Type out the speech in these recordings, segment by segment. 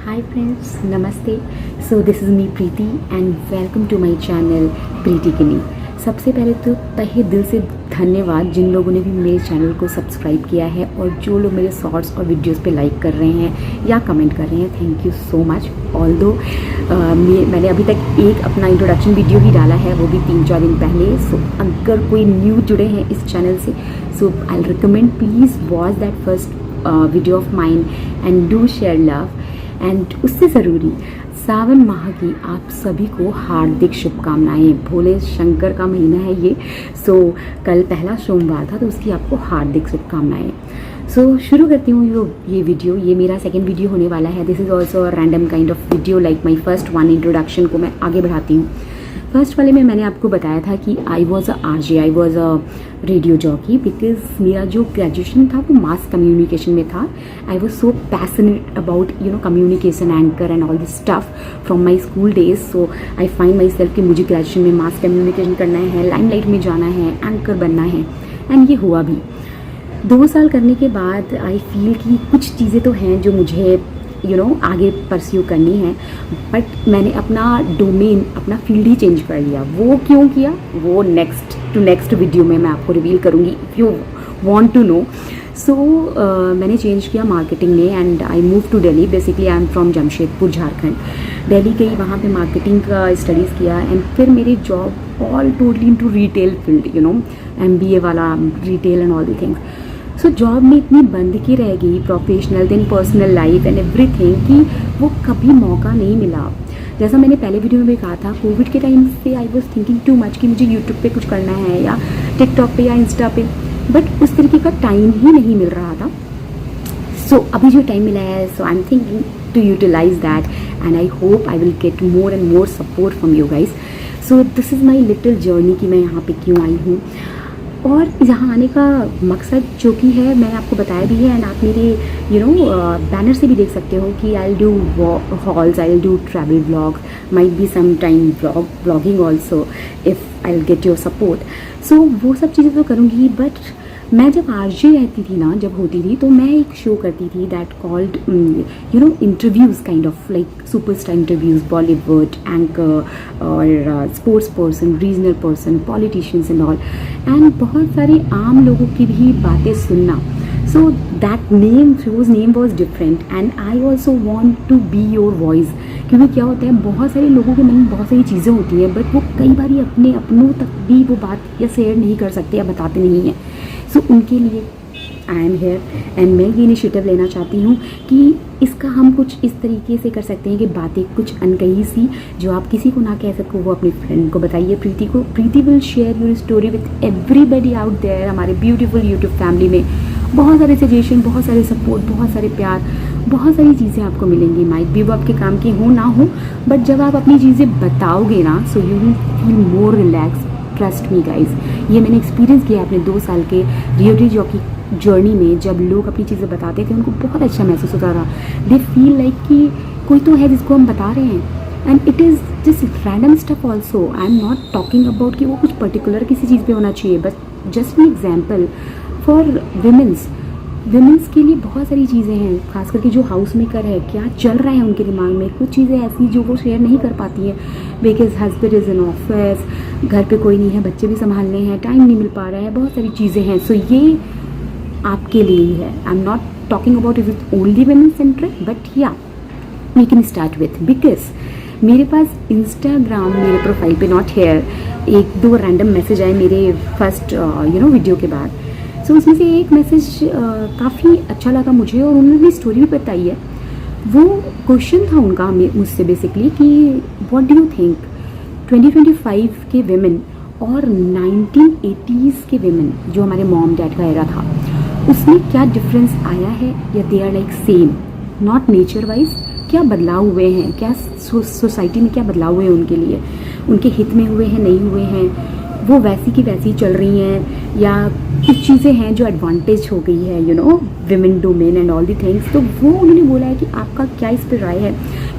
Hi friends, Namaste. So this is me Preeti and welcome to my channel प्रीति किनी। सबसे पहले तो तहे दिल से धन्यवाद जिन लोगों ने भी मेरे चैनल को सब्सक्राइब किया है और जो लोग मेरे शॉर्ट्स और वीडियोस पे लाइक कर रहे हैं या कमेंट कर रहे हैं, thank you so much. Although मैंने अभी तक एक अपना इंट्रोडक्शन वीडियो ही डाला है, वो भी 3-4 दिन पहले। सो अगर कोई न्यू जुड़े हैं इस चैनल से, so I recommend please watch that first video of mine and do share love. एंड उससे ज़रूरी सावन माह की आप सभी को हार्दिक शुभकामनाएं। भोले शंकर का महीना है ये, सो कल पहला सोमवार था तो उसकी आपको हार्दिक शुभकामनाएं। सो शुरू करती हूँ ये वीडियो। ये मेरा सेकंड वीडियो होने वाला है। This is also a random kind of video like my first one. Introduction को मैं आगे बढ़ाती हूँ। फर्स्ट वाले में मैंने आपको बताया था कि I was a RJ, I was a radio jockey, because मेरा जो ग्रेजुएशन था वो मास कम्युनिकेशन में था। I was so passionate about communication, anchor and all this stuff from my school days. So I find my self कि मुझे graduation में mass communication करना है, लाइमलाइट में जाना है, एंकर बनना है, एंड ये हुआ भी। 2 साल करने के बाद आई फील कि कुछ चीज़ें तो हैं जो मुझे आगे परस्यू करनी है, बट मैंने अपना डोमेन, अपना फील्ड ही चेंज कर लिया। वो क्यों किया वो नेक्स्ट वीडियो में मैं आपको रिवील करूँगी if you want to know. So मैंने चेंज किया मार्केटिंग में and I move to Delhi. Basically I am from Jamshedpur, Jharkhand. Delhi गई, वहाँ पे मार्केटिंग का स्टडीज़ किया एंड फिर मेरी job all totally in to retail field, MBA वाला retail and all the things. So job में इतनी बंदगी रह गई, professional then personal life and everything, कि वो कभी मौका नहीं मिला। जैसा मैंने पहले वीडियो में भी कहा था, कोविड के टाइम से I was thinking too much कि मुझे यूट्यूब पे कुछ करना है या टिकटॉक पे या इंस्टा पे, बट उस तरीके का टाइम ही नहीं मिल रहा था। सो अभी जो टाइम मिला है, so I am thinking to utilize that and I hope I will get more and more support from you guys. So this is my little journey कि मैं यहाँ पे क्यों आई हूँ और यहाँ आने का मकसद जो कि है मैं आपको बताया भी है। एंड आप मेरे बैनर से भी देख सकते हो कि I do hauls, I do travel vlog, might be some time vlogging also if I get your support. So वो सब चीज़ें तो करूँगी, बट मैं जब RJ रहती थी ना, जब होती थी, तो मैं एक शो करती थी that called interviews, kind of like superstar interviews, Bollywood anchor और sports person, regional person, politicians and all, and बहुत सारे आम लोगों की भी बातें सुनना। So that show's name was different and I also want to be your voice. क्योंकि क्या होता है, बहुत सारे लोगों के मन में बहुत सारी चीज़ें होती हैं, बट वो कई बार अपनों तक भी वो बात या शेयर नहीं कर सकते या बताते नहीं हैं। सो उनके लिए आई एम हेयर एंड मैं ये इनिशिएटिव लेना चाहती हूँ कि इसका हम कुछ इस तरीके से कर सकते हैं कि बातें कुछ अनकही सी जो आप किसी को ना कह सको, वो अपनी फ्रेंड को बताइए, प्रीति को। Preeti will share your story with everybody out there. हमारे ब्यूटीफुल यूट्यूब फैमिली में बहुत सारे सजेशन, बहुत सारे सपोर्ट, बहुत सारे प्यार, बहुत सारी चीज़ें आपको मिलेंगी। माइट भी वो आपके काम की हो ना हो, बट जब आप अपनी चीज़ें बताओगे ना, so you will feel more relax. Trust me guys, ये मैंने एक्सपीरियंस किया अपने 2 साल के रेडियो जॉकी जर्नी में। जब लोग अपनी चीज़ें बताते थे उनको बहुत अच्छा महसूस होता था। दे फील लाइक कि कोई तो है जिसको हम बता रहे हैं, and it is just random stuff also. I am not talking about कि वो कुछ पर्टिकुलर किसी चीज़ पे होना चाहिए, but just an example for women's के लिए बहुत सारी चीज़ें हैं, खास करके जो हाउस मेकर है, क्या चल रहा है उनके दिमाग में, कुछ चीज़ें ऐसी जो वो शेयर नहीं कर पाती हैं because husband is in office, घर पे कोई नहीं है, बच्चे भी संभालने हैं, टाइम नहीं मिल पा रहा है, बहुत सारी चीज़ें हैं। सो ये आपके लिए ही है। I am not talking about it is only women centric, but yeah we can start with, because मेरे पास इंस्टाग्राम, मेरे प्रोफाइल पे, नॉट हेयर, 1-2 रैंडम मैसेज आए मेरे फर्स्ट वीडियो के बाद। सो उसमें से एक मैसेज काफ़ी अच्छा लगा मुझे और उन्होंने स्टोरी भी बताई है। वो क्वेश्चन था उनका मुझसे बेसिकली कि व्हाट डू यू थिंक 2025 के विमेन और 1980s के विमेन, जो हमारे मॉम डैड का एरा था, उसमें क्या डिफरेंस आया है या they are like same, not nature wise, क्या बदलाव हुए हैं, क्या सोसाइटी में क्या बदलाव हुए हैं उनके लिए, उनके हित में हुए हैं, नहीं हुए हैं, वो वैसी की वैसी चल रही हैं, या कुछ चीज़ें हैं जो एडवांटेज हो गई है women domain and all the things. तो वो उन्होंने बोला है कि आपका क्या इस पर राय है,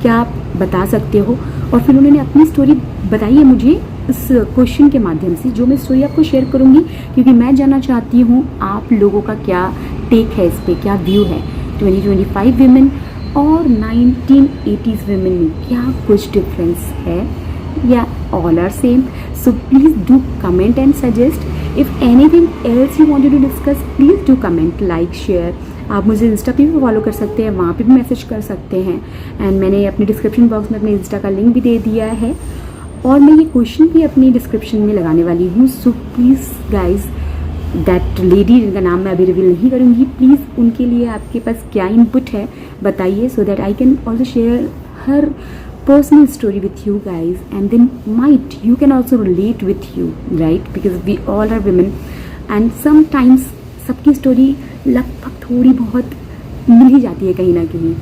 क्या आप बता सकते हो। और फिर उन्होंने अपनी स्टोरी बताई है मुझे इस क्वेश्चन के माध्यम से, जो मैं स्टोरी आपको शेयर करूँगी क्योंकि मैं जानना चाहती हूँ आप लोगों का क्या टेक है इस पर, क्या व्यू है। 2025 विमेन और 1980s women में क्या कुछ डिफरेंस है या all are same? So please do comment and suggest. If anything else you wanted to discuss, please do comment, like, share. आप मुझे इंस्टा पे भी फॉलो कर सकते हैं, वहाँ पे भी मैसेज कर सकते हैं। एंड मैंने अपने डिस्क्रिप्शन बॉक्स में अपने इंस्टा का लिंक भी दे दिया है, और मैं ये क्वेश्चन भी अपनी डिस्क्रिप्शन में लगाने वाली हूँ। So please guys, that lady जिनका नाम मैं अभी रिवील नहीं करूँगी, प्लीज़ उनके लिए आपके पास क्या इनपुट है बताइए, so that I can also share her personal story with you guys, and then might you can also relate with you, right? Because we all are women and sometimes सबकी story लगभग थोड़ी बहुत मिल ही जाती है कहीं ना कहीं।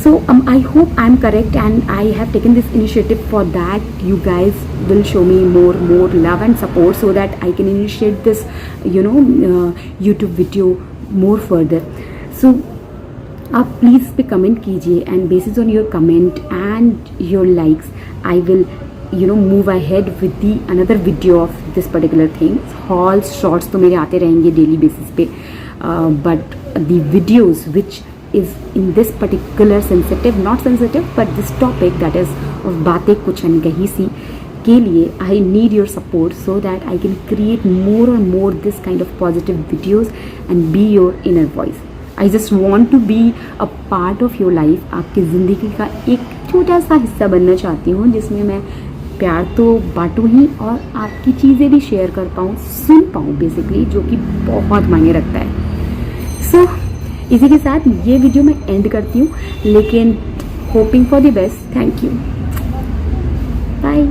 So I hope I'm correct and I have taken this initiative for that. You guys will show me more love and support so that I can initiate this YouTube video more further. So आप please पे comment कीजिए, and bases on your comment and your likes I will move ahead with the another video of this particular things. Halls shorts तो मेरे आते रहेंगे daily basis पे, but the videos which is in this particular sensitive, not sensitive but this topic that is of बातें कुछ अनकही सी के लिए, I need your support so that I can create more और more this kind of positive videos and be your inner voice. I just want to be a part of your life. आपकी ज़िंदगी का एक छोटा सा हिस्सा बनना चाहती हूँ, जिसमें मैं प्यार तो बांटूँ ही और आपकी चीज़ें भी शेयर कर पाऊँ, सुन पाऊँ बेसिकली, जो कि बहुत मायने रखता है। सो इसी के साथ ये वीडियो मैं एंड करती हूँ, लेकिन hoping for the best. Thank you, bye.